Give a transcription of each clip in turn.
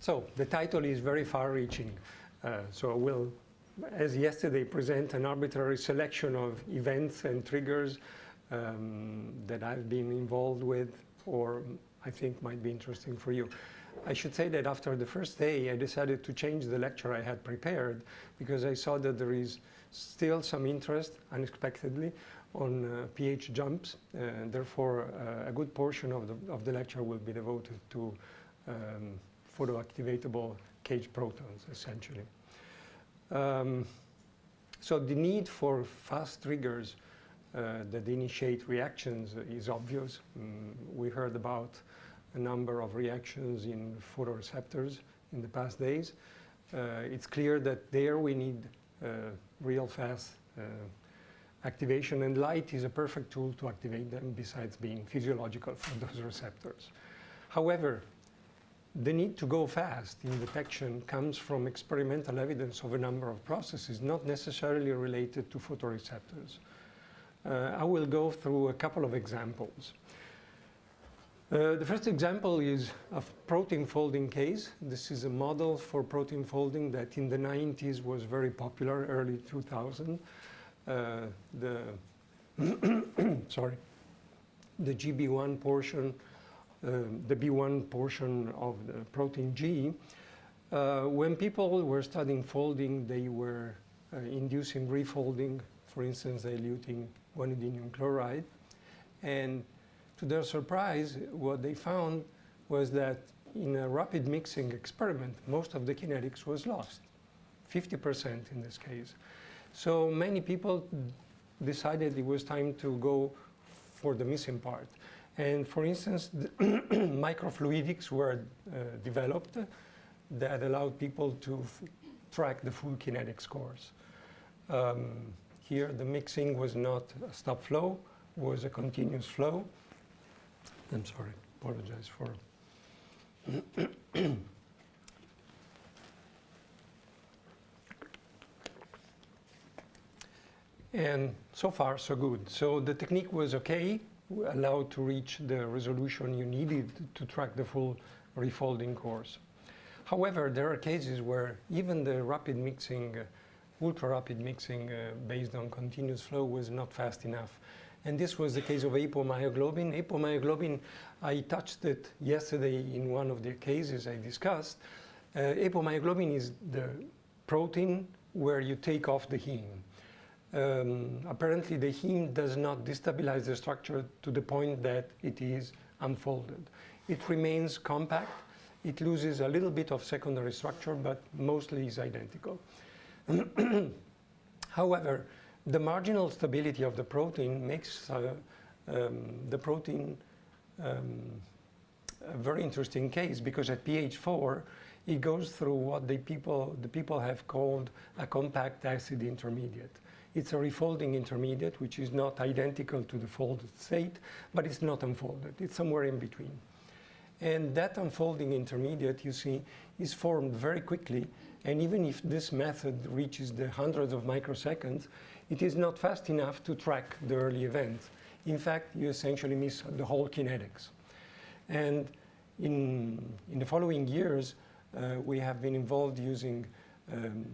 So the title is very far-reaching. So I will, as yesterday, present an arbitrary selection of events and triggers that I've been involved with, or I think might be interesting for you. I should say that after the first day, I decided to change the lecture I had prepared because I saw that there is still some interest, unexpectedly, on pH jumps. And therefore, a good portion of the lecture will be devoted to photoactivatable cage protons, essentially. So the need for fast triggers that initiate reactions is obvious. We heard about a number of reactions in photoreceptors in the past days. It's clear that there we need real fast activation, and light is a perfect tool to activate them besides being physiological for those receptors. However, the need to go fast in detection comes from experimental evidence of a number of processes, not necessarily related to photoreceptors. I will go through a couple of examples. The first example is a protein folding case. This is a model for protein folding that in the 90s was very popular, early 2000. Sorry, the GB1 portion, the B1 portion of the protein G. When people were studying folding, they were inducing refolding, for instance, diluting guanidinium chloride. And to their surprise, what they found was that in a rapid mixing experiment, most of the kinetics was lost, 50% in this case. So many people decided it was time to go for the missing part. And for instance, microfluidics were developed that allowed people to track the full kinetic scores. Here, the mixing was not a stop flow, was a continuous flow. I'm sorry, apologize for. And so far, so good. So the technique was okay, allowed to reach the resolution you needed to track the full refolding course. However, there are cases where even the rapid mixing, ultra-rapid mixing based on continuous flow was not fast enough. And this was the case of apomyoglobin. Apomyoglobin, I touched it yesterday in one of the cases I discussed. Apomyoglobin is the protein where you take off the heme. Apparently, the heme does not destabilize the structure to the point that it is unfolded. It remains compact. It loses a little bit of secondary structure, but mostly is identical. However, the marginal stability of the protein makes the protein a very interesting case, because at pH 4, it goes through what the people have called a compact acid intermediate. It's a refolding intermediate, which is not identical to the folded state, but it's not unfolded. It's somewhere in between. And that unfolding intermediate, you see, is formed very quickly. And even if this method reaches the hundreds of microseconds, it is not fast enough to track the early event. In fact, you essentially miss the whole kinetics. And in the following years, we have been involved using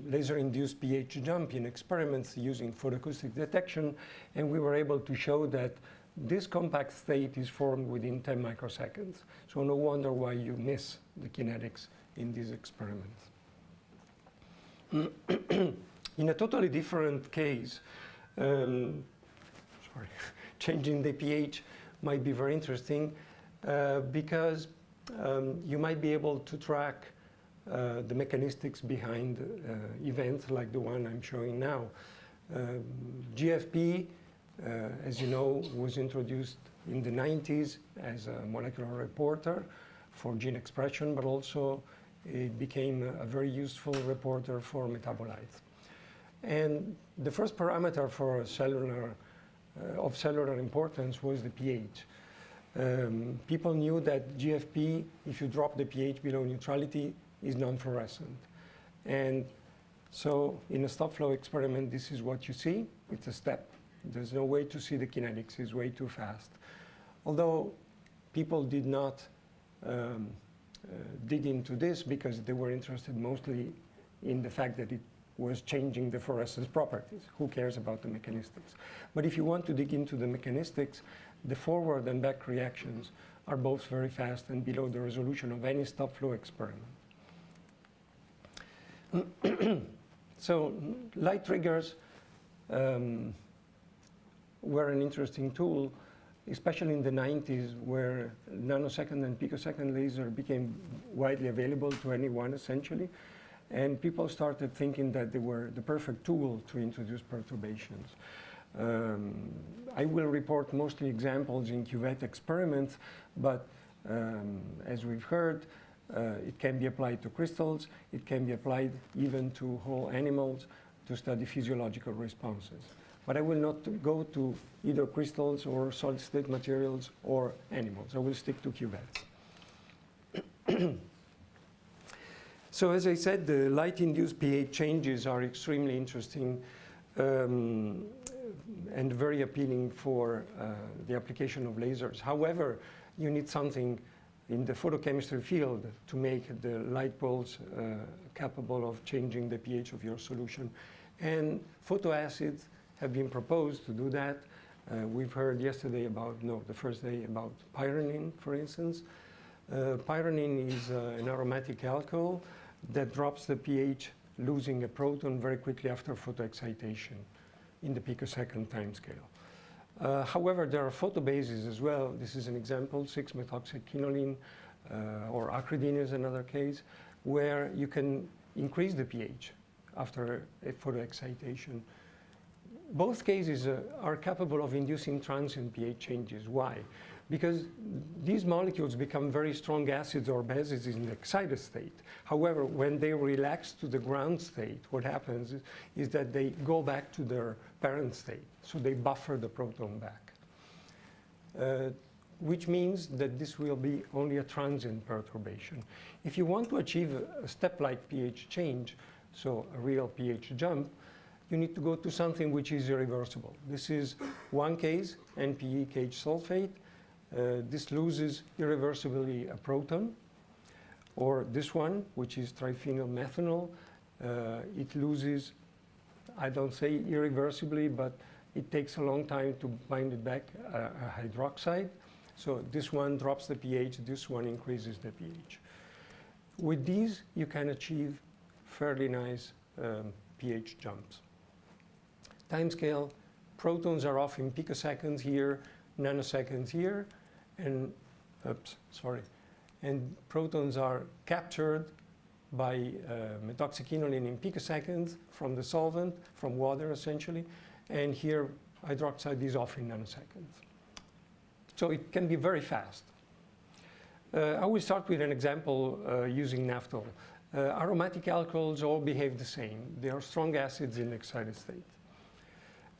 laser-induced pH jump in experiments using photoacoustic detection, and we were able to show that this compact state is formed within 10 microseconds. So no wonder why you miss the kinetics in these experiments. In a totally different case, changing the pH might be very interesting because you might be able to track the mechanistics behind events like the one I'm showing now. GFP, as you know, was introduced in the 90s as a molecular reporter for gene expression, but also it became a very useful reporter for metabolites. And the first parameter for cellular importance was the pH. People knew that GFP, if you drop the pH below neutrality, is non-fluorescent. And so in a stop flow experiment, this is what you see. It's a step. There's no way to see the kinetics. It's way too fast. Although people did not dig into this because they were interested mostly in the fact that it was changing the fluorescence properties. Who cares about the mechanistics? But if you want to dig into the mechanistics, the forward and back reactions are both very fast and below the resolution of any stop flow experiment. So light triggers were an interesting tool, especially in the 90s, where nanosecond and picosecond laser became widely available to anyone, essentially. And people started thinking that they were the perfect tool to introduce perturbations. I will report mostly examples in cuvette experiments, but as we've heard, it can be applied to crystals. It can be applied even to whole animals to study physiological responses. But I will not go to either crystals or solid-state materials or animals. I will stick to cuvettes. So as I said, the light-induced pH changes are extremely interesting and very appealing for the application of lasers. However, you need something in the photochemistry field to make the light poles capable of changing the pH of your solution. And photoacids have been proposed to do that. We've heard yesterday about, the first day about pyranine, for instance. Pyranine is an aromatic alcohol that drops the pH, losing a proton very quickly after photoexcitation in the picosecond timescale. However, there are photobases as well. This is an example, 6-methoxyquinoline, or acridine is another case, where you can increase the pH after a photoexcitation. Both cases are capable of inducing transient pH changes. Why? Because these molecules become very strong acids or bases in the excited state. However, when they relax to the ground state, what happens is that they go back to their parent state. So they buffer the proton back, which means that this will be only a transient perturbation. If you want to achieve a step-like pH change, so a real pH jump, you need to go to something which is irreversible. This is one case, NPE cage sulfate. This loses irreversibly a proton. Or this one, which is triphenylmethanol, it loses, I don't say irreversibly, but it takes a long time to bind it back a hydroxide. So this one drops the pH, this one increases the pH. With these, you can achieve fairly nice pH jumps. Timescale, protons are off in picoseconds here, nanoseconds here, and and protons are captured by methoxyquinoline in picoseconds from the solvent, from water essentially, and here hydroxide is off in nanoseconds. So it can be very fast. I will start with an example using naphthol. Aromatic alcohols all behave the same. They are strong acids in excited state.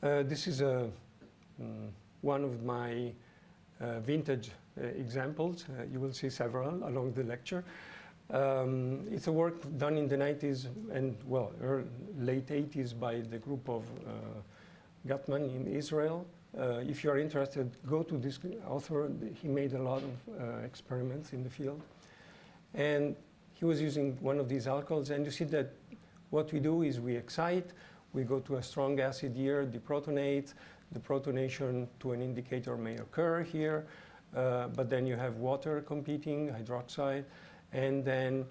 This is one of my vintage examples. You will see several along the lecture. It's a work done in the 90s and, well, late 80s by the group of Gutman in Israel. If you're interested, go to this author. He made a lot of experiments in the field. And he was using one of these alcohols. And you see that what we do is we excite. We go to a strong acid here, deprotonate. The protonation to an indicator may occur here. But then you have water competing, hydroxide. And then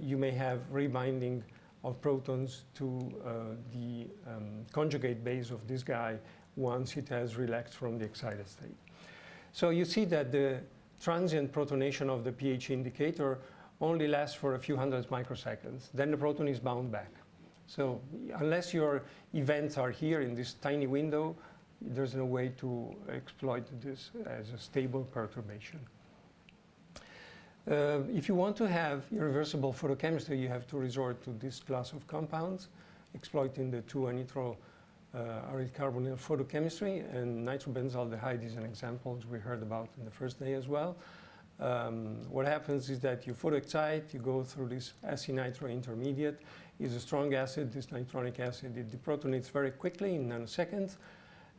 you may have rebinding of protons to the conjugate base of this guy once it has relaxed from the excited state. So you see that the transient protonation of the pH indicator only lasts for a few hundred microseconds. Then the proton is bound back. So unless your events are here in this tiny window, there's no way to exploit this as a stable perturbation. If you want to have irreversible photochemistry, you have to resort to this class of compounds, exploiting the 2-nitro aryl carbonyl photochemistry, and nitrobenzaldehyde is an example we heard about in the first day as well. What happens is that you photoexcite, you go through this acid-nitro intermediate. It's a strong acid, this nitronic acid. It deprotonates very quickly in nanoseconds.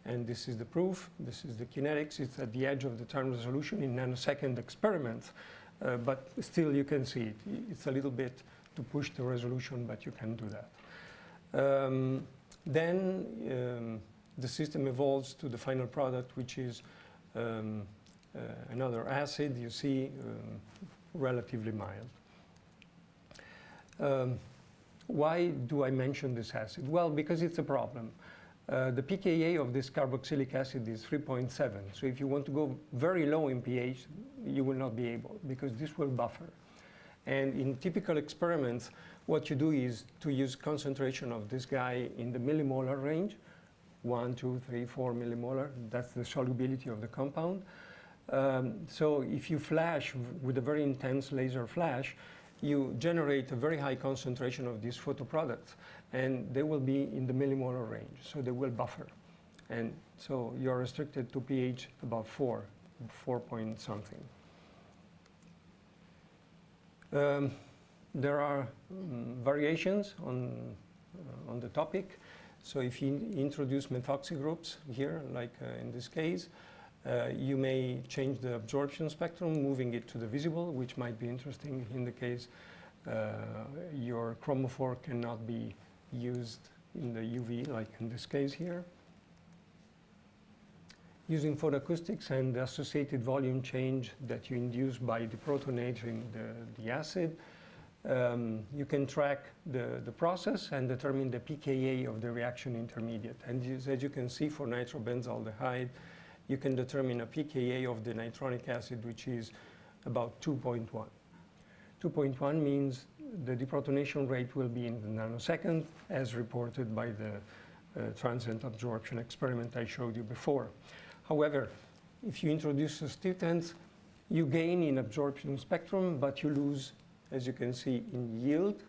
And this is the proof. This is the kinetics. It's at the edge of the terminal solution in nanosecond experiments. but still you can see it. It's a little bit to push the resolution, but you can do that. Then the system evolves to the final product, which is another acid, you see, relatively mild. Why do I mention this acid? Well, because it's a problem. The pKa of this carboxylic acid is 3.7. So if you want to go very low in pH, you will not be able, because this will buffer. And in typical experiments, what you do is to use concentration of this guy in the millimolar range, 1, 2, 3, 4 millimolar. That's the solubility of the compound. So if you flash with a very intense laser flash, you generate a very high concentration of these photoproducts, and they will be in the millimolar range, so they will buffer. And so you're restricted to pH above 4 point something. There are variations on the topic. So if you introduce methoxy groups here, like in this case, you may change the absorption spectrum, moving it to the visible, which might be interesting in the case your chromophore cannot be used in the UV, like in this case here. Using photoacoustics and the associated volume change that you induce by deprotonating the acid, you can track the process and determine the pKa of the reaction intermediate. And as you can see, for nitrobenzaldehyde, you can determine a pKa of the nitronic acid, which is about 2.1. 2.1 means the deprotonation rate will be in the nanosecond, as reported by the transient absorption experiment I showed you before. However, if you introduce sustivtants, you gain in absorption spectrum, but you lose, as you can see, in yield.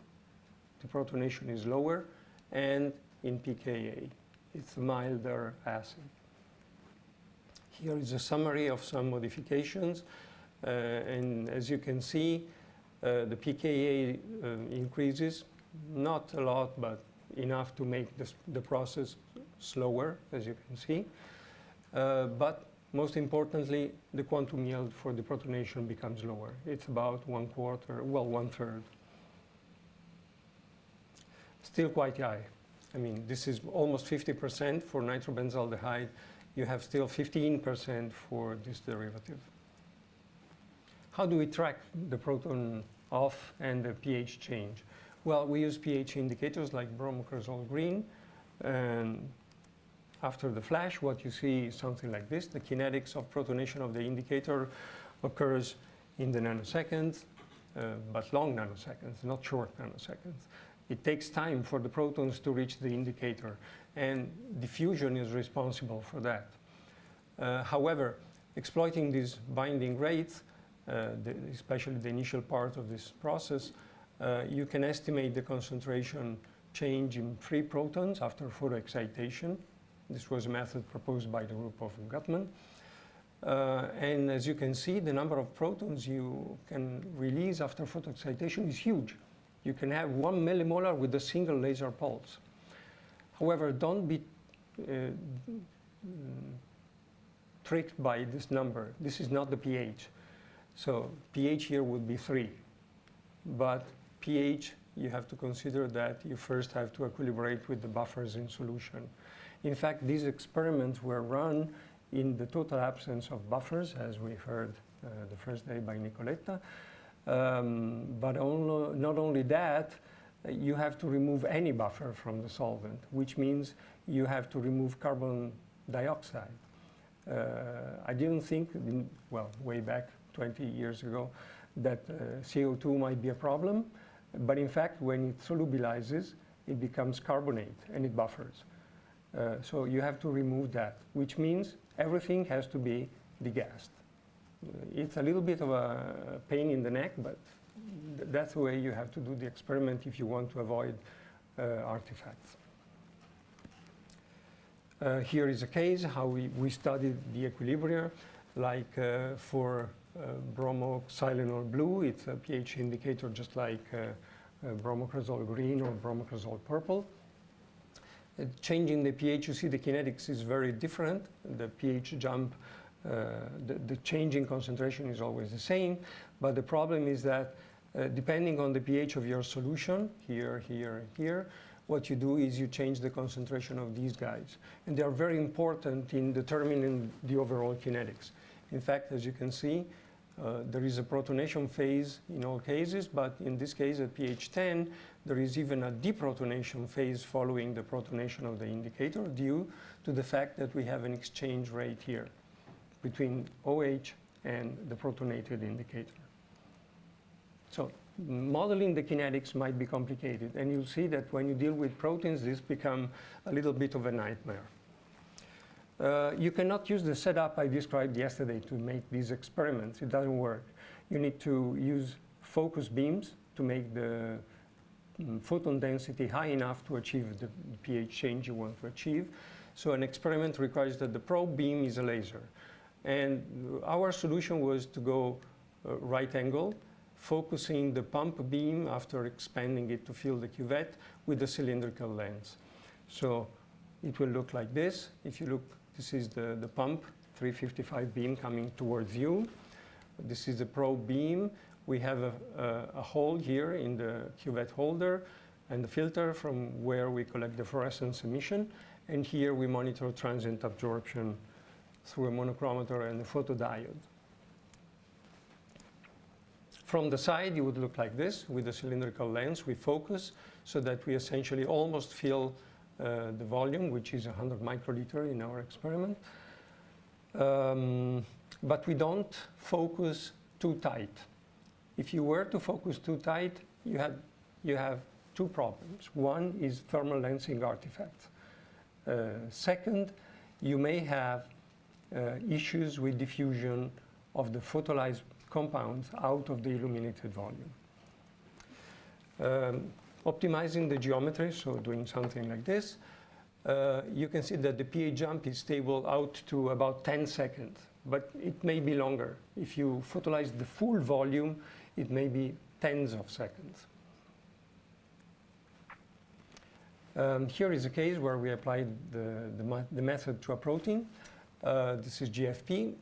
Deprotonation is lower, and in pKa. It's a milder acid. Here is a summary of some modifications, and as you can see, the pKa increases, not a lot, but enough to make the process slower, as you can see. But most importantly, the quantum yield for deprotonation becomes lower. It's about 1/4, well, 1/3. Still quite high. I mean, this is almost 50% for nitrobenzaldehyde. You have still 15% for this derivative. How do we track the proton off and the pH change? Well, we use pH indicators like bromocresol green, and after the flash, what you see is something like this. The kinetics of protonation of the indicator occurs in the nanoseconds, but long nanoseconds, not short nanoseconds. It takes time for the protons to reach the indicator, and diffusion is responsible for that. However, exploiting these binding rates, especially the initial part of this process, you can estimate the concentration change in free protons after photoexcitation. This was a method proposed by the group of Gutmann. And as you can see, the number of protons you can release after photoexcitation is huge. You can have 1 millimolar with a single laser pulse. However, don't be tricked by this number. This is not the pH. So pH here would be 3. But pH, you have to consider that you first have to equilibrate with the buffers in solution. In fact, these experiments were run in the total absence of buffers, as we heard the first day by Nicoletta. But not only that, you have to remove any buffer from the solvent, which means you have to remove carbon dioxide. I didn't think, well, way back 20 years ago, that CO2 might be a problem. But in fact, when it solubilizes, it becomes carbonate and it buffers. So you have to remove that, which means everything has to be degassed. It's a little bit of a pain in the neck, but that's the way you have to do the experiment if you want to avoid artifacts. Here is a case how we studied the equilibria, like for bromoxylenol blue, it's a pH indicator just like bromocresol green or bromocresol purple. Changing the pH, you see the kinetics is very different. The pH jump the change in concentration is always the same, but the problem is that depending on the pH of your solution, here, here, here, what you do is you change the concentration of these guys. And they are very important in determining the overall kinetics. In fact, as you can see, there is a protonation phase in all cases, but in this case at pH 10, there is even a deprotonation phase following the protonation of the indicator due to the fact that we have an exchange rate here between OH and the protonated indicator. So modeling the kinetics might be complicated, and you'll see that when you deal with proteins, this becomes a little bit of a nightmare. You cannot use the setup I described yesterday to make these experiments. It doesn't work. You need to use focus beams to make the photon density high enough to achieve the pH change you want to achieve. So an experiment requires that the probe beam is a laser. And our solution was to go right angle, focusing the pump beam after expanding it to fill the cuvette with a cylindrical lens. So it will look like this. If you look, this is the pump 355 beam coming towards you. This is the probe beam. We have a hole here in the cuvette holder and the filter from where we collect the fluorescence emission. And here we monitor transient absorption through a monochromator and a photodiode. From the side, it would look like this with a cylindrical lens. We focus so that we essentially almost fill the volume, which is 100 microliter in our experiment. But we don't focus too tight. If you were to focus too tight, you have two problems. One is thermal lensing artifacts. Second, you may have issues with diffusion of the photolyzed compounds out of the illuminated volume. Optimizing the geometry, so doing something like this, you can see that the pH jump is stable out to about 10 seconds, but it may be longer. If you photolyze the full volume, it may be tens of seconds. Here is a case where we applied the method to a protein. This is GFP.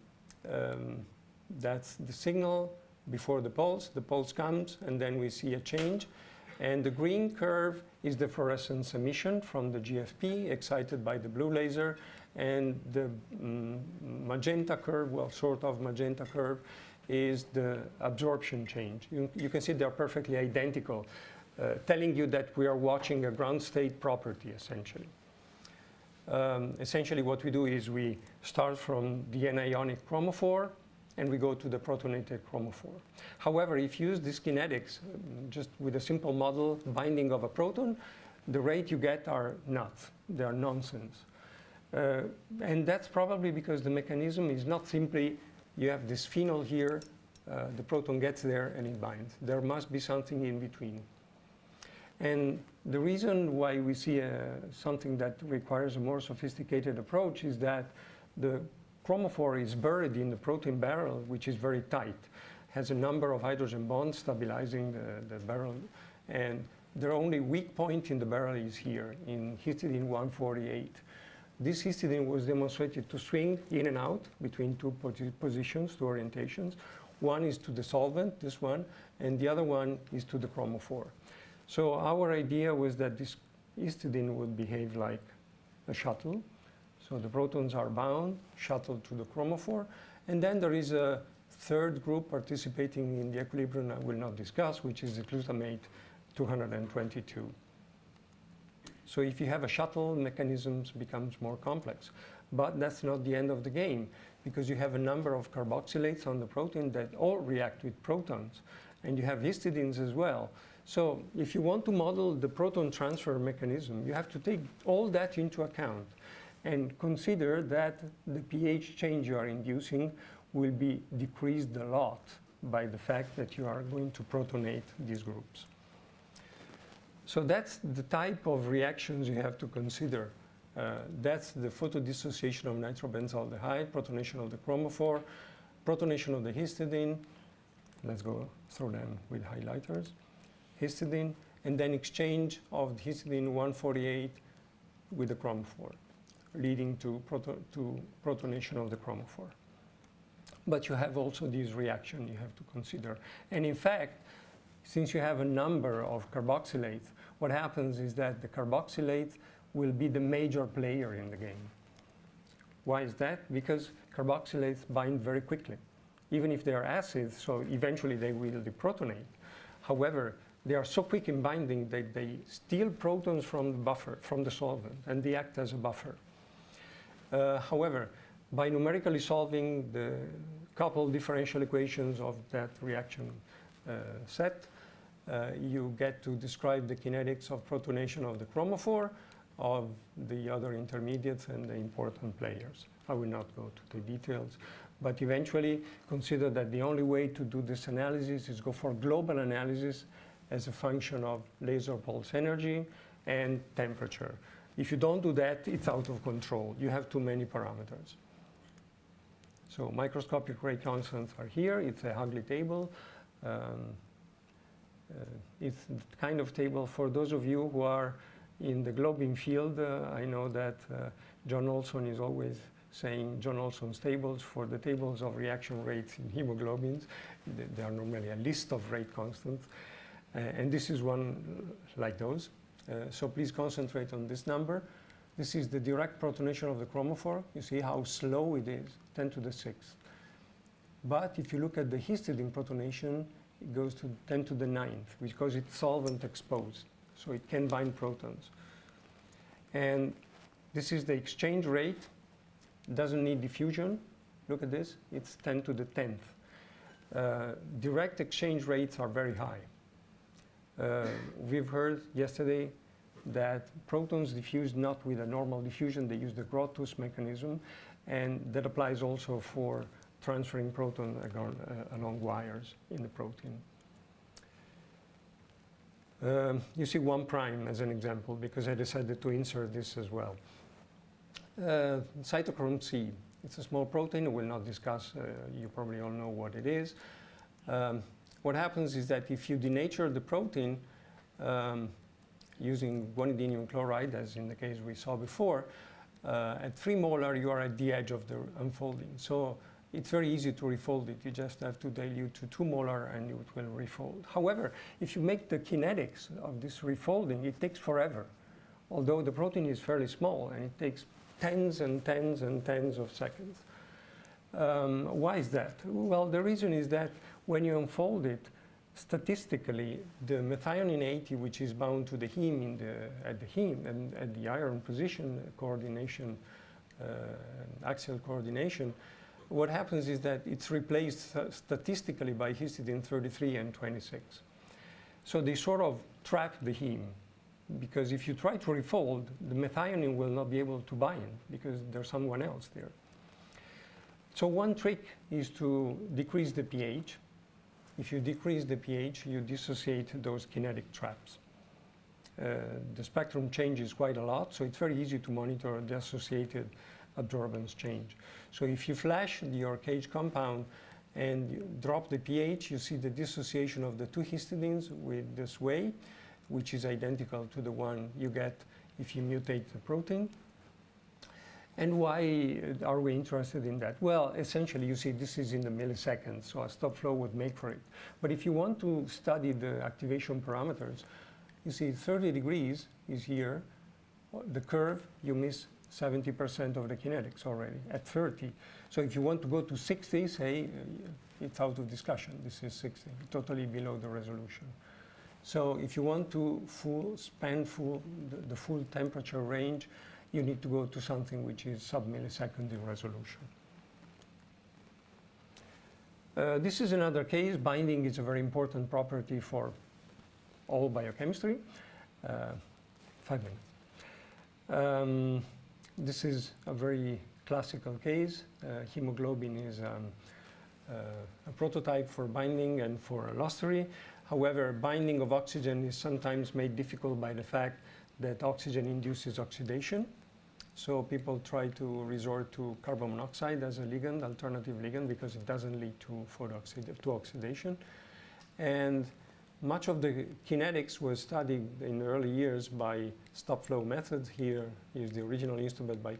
That's the signal before the pulse. The pulse comes, and then we see a change. And the green curve is the fluorescence emission from the GFP excited by the blue laser. And the magenta curve, well, sort of magenta curve, is the absorption change. You can see they're perfectly identical, telling you that we are watching a ground state property, essentially. Essentially, what we do is we start from the anionic chromophore, and we go to the protonated chromophore. However, if you use these kinetics, just with a simple model binding of a proton, the rate you get are nuts. They are nonsense. And that's probably because the mechanism is not simply you have this phenol here, the proton gets there, and it binds. There must be something in between. And the reason why we see something that requires a more sophisticated approach is that the chromophore is buried in the protein barrel, which is very tight, has a number of hydrogen bonds stabilizing the barrel, and the only weak point in the barrel is here in histidine 148. This histidine was demonstrated to swing in and out between two positions, two orientations. One is to the solvent, this one, and the other one is to the chromophore. So our idea was that this histidine would behave like a shuttle. So the protons are bound, shuttled to the chromophore, and then there is a third group participating in the equilibrium I will not discuss, which is the glutamate 222. So if you have a shuttle, mechanisms becomes more complex. But that's not the end of the game, because you have a number of carboxylates on the protein that all react with protons, and you have histidines as well. So if you want to model the proton transfer mechanism, you have to take all that into account and consider that the pH change you are inducing will be decreased a lot by the fact that you are going to protonate these groups. So that's the type of reactions you have to consider. That's the photodissociation of nitrobenzaldehyde, protonation of the chromophore, protonation of the histidine. Let's go through them with highlighters. Histidine, and then exchange of histidine 148 with the chromophore, leading to protonation of the chromophore. But you have also this reaction you have to consider. And in fact, since you have a number of carboxylates, what happens is that the carboxylate will be the major player in the game. Why is that? Because carboxylates bind very quickly, even if they are acids, so eventually they will deprotonate. However, they are so quick in binding that they steal protons from the buffer, from the solvent, and they act as a buffer. However, by numerically solving the couple differential equations of that reaction set, you get to describe the kinetics of protonation of the chromophore, of the other intermediates and the important players. I will not go to the details, but eventually consider that the only way to do this analysis is go for global analysis as a function of laser pulse energy and temperature. If you don't do that, it's out of control. You have too many parameters. So microscopic ray constants are here. It's a ugly table. It's the kind of table for those of you who are in the globing field. I know that John Olson is always saying John Olson's tables for the tables of reaction rates in hemoglobins. They are normally a list of rate constants. And this is one like those. So please concentrate on this number. This is the direct protonation of the chromophore. You see how slow it is, 10 to the 6th. But if you look at the histidine protonation, it goes to 10 to the 9th because it's solvent exposed. So it can bind protons. And this is the exchange rate. It doesn't need diffusion. Look at this. It's 10 to the 10th. Direct exchange rates are very high. We've heard yesterday that protons diffuse not with a normal diffusion. They use the Grotius mechanism. And that applies also for transferring proton along wires in the protein. You see 1' as an example because I decided to insert this as well. Cytochrome C. It's a small protein. We will not discuss. You probably all know what it is. What happens is that if you denature the protein using guanidinium chloride, as in the case we saw before, at 3 molar you are at the edge of the unfolding. So it's very easy to refold it. You just have to dilute to 2 molar and it will refold. However, if you make the kinetics of this refolding, it takes forever. Although the protein is fairly small and it takes tens and tens and tens of seconds. Why is that? Well, the reason is that when you unfold it, statistically, the methionine 80, which is bound to the heme at the heme and at the iron position coordination, axial coordination, what happens is that it's replaced statistically by histidine 33 and 26. So they sort of trap the heme, because if you try to refold, the methionine will not be able to bind because there's someone else there. So one trick is to decrease the pH. If you decrease the pH, you dissociate those kinetic traps. The spectrum changes quite a lot, so it's very easy to monitor the associated absorbance change. So if you flash your cage compound and you drop the pH, you see the dissociation of the 2 histidines with this way, which is identical to the one you get if you mutate the protein. And why are we interested in that? Well, essentially, you see this is in the milliseconds, so a stop flow would make for it. But if you want to study the activation parameters, you see 30 degrees is here. The curve, you miss 70% of the kinetics already at 30. So if you want to go to 60, say, it's out of discussion. This is 60, totally below the resolution. So if you want to span the full temperature range, you need to go to something which is sub-millisecond in resolution. This is another case. Binding is a very important property for all biochemistry. 5 minutes. This is a very classical case. Hemoglobin is a prototype for binding and for lustery. However, binding of oxygen is sometimes made difficult by the fact that oxygen induces oxidation. So people try to resort to carbon monoxide as a ligand, alternative ligand, because it doesn't lead to oxidation. And much of the kinetics was studied in the early years by stop flow methods. Here is the original instrument by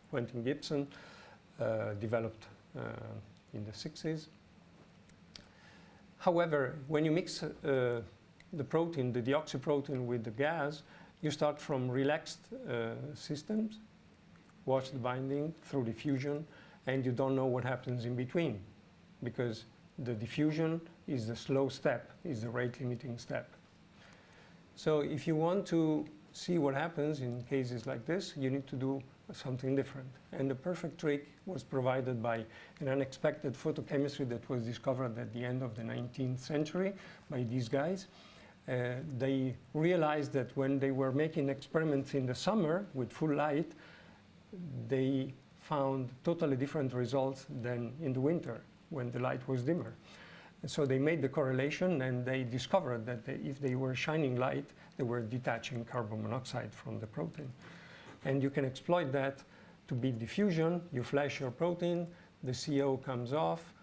Quentin Gibson, developed in the 60s. However, when you mix the protein, the deoxyprotein with the gas, you start from relaxed systems, watch the binding through diffusion, and you don't know what happens in between, because the diffusion is the slow step, is the rate limiting step. So if you want to see what happens in cases like this, you need to do something different. And the perfect trick was provided by an unexpected photochemistry that was discovered at the end of the 19th century by these guys. They realized that when they were making experiments in the summer with full light, they found totally different results than in the winter when the light was dimmer. So they made the correlation, and they discovered that if they were shining light, they were detaching carbon monoxide from the protein. And you can exploit that to beat diffusion. You flash your protein, the CO comes off,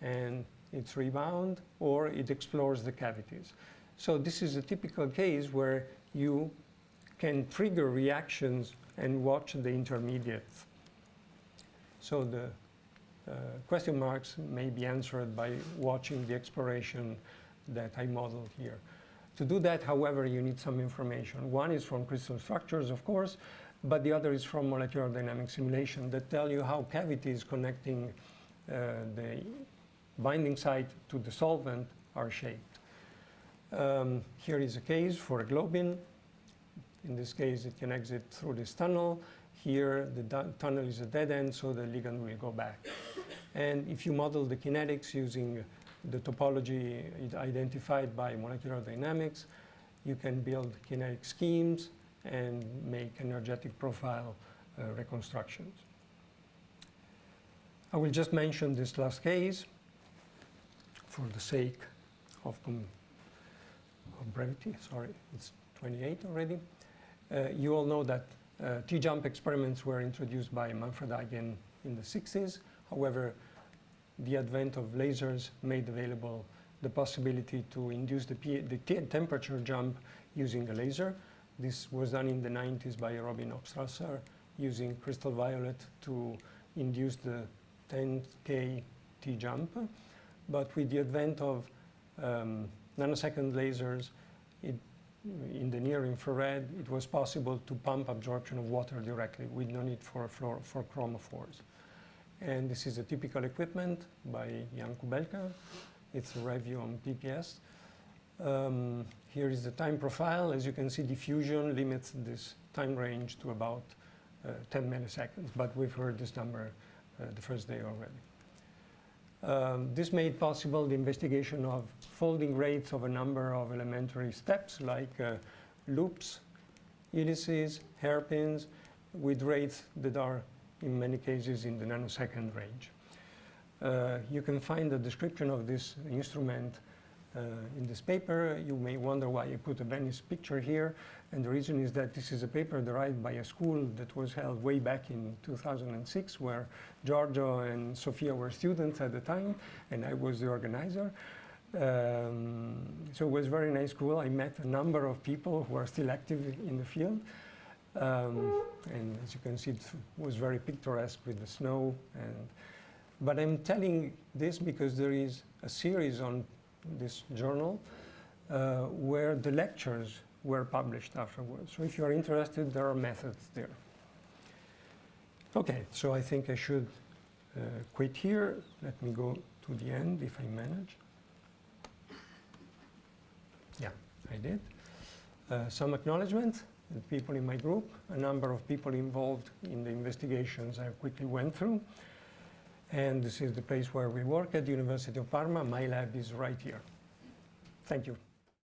and it's rebound, or it explores the cavities. So this is a typical case where you can trigger reactions and watch the intermediates. So the question marks may be answered by watching the exploration that I modeled here. To do that, however, you need some information. One is from crystal structures, of course, but the other is from molecular dynamic simulation that tell you how cavities connecting the binding site to the solvent are shaped. Here is a case for a globin. In this case, it can exit through this tunnel. Here, the tunnel is a dead end, so the ligand will go back. And if you model the kinetics using the topology identified by molecular dynamics, you can build kinetic schemes and make energetic profile reconstructions. I will just mention this last case for the sake of brevity. Sorry, it's 28 already. You all know that T-jump experiments were introduced by Manfred Eigen in the 60s. However, the advent of lasers made available the possibility to induce the temperature jump using a laser. This was done in the 90s by Robin Oxtrasser using crystal violet to induce the 10K T-jump. But with the advent of nanosecond lasers, in the near infrared, it was possible to pump absorption of water directly with no need for chromophores. And this is a typical equipment by Jan Kubelka. It's a review on PPS. Here is the time profile. As you can see, diffusion limits this time range to about 10 milliseconds, but we've heard this number the first day already. This made possible the investigation of folding rates of a number of elementary steps like loops, helices, hairpins, with rates that are in many cases in the nanosecond range. You can find a description of this instrument in this paper. You may wonder why I put a Venice picture here, and the reason is that this is a paper derived by a school that was held way back in 2006, where Giorgio and Sofia were students at the time, and I was the organizer. So it was a very nice school. I met a number of people who are still active in the field. And as you can see, it was very picturesque with the snow. But I'm telling this because there is a series on this journal where the lectures were published afterwards. So if you are interested, there are methods there. Okay, so I think I should quit here. Let me go to the end if I manage. Yeah, I did. Some acknowledgement. The people in my group, a number of people involved in the investigations I quickly went through. And this is the place where we work at the University of Parma. My lab is right here. Thank you.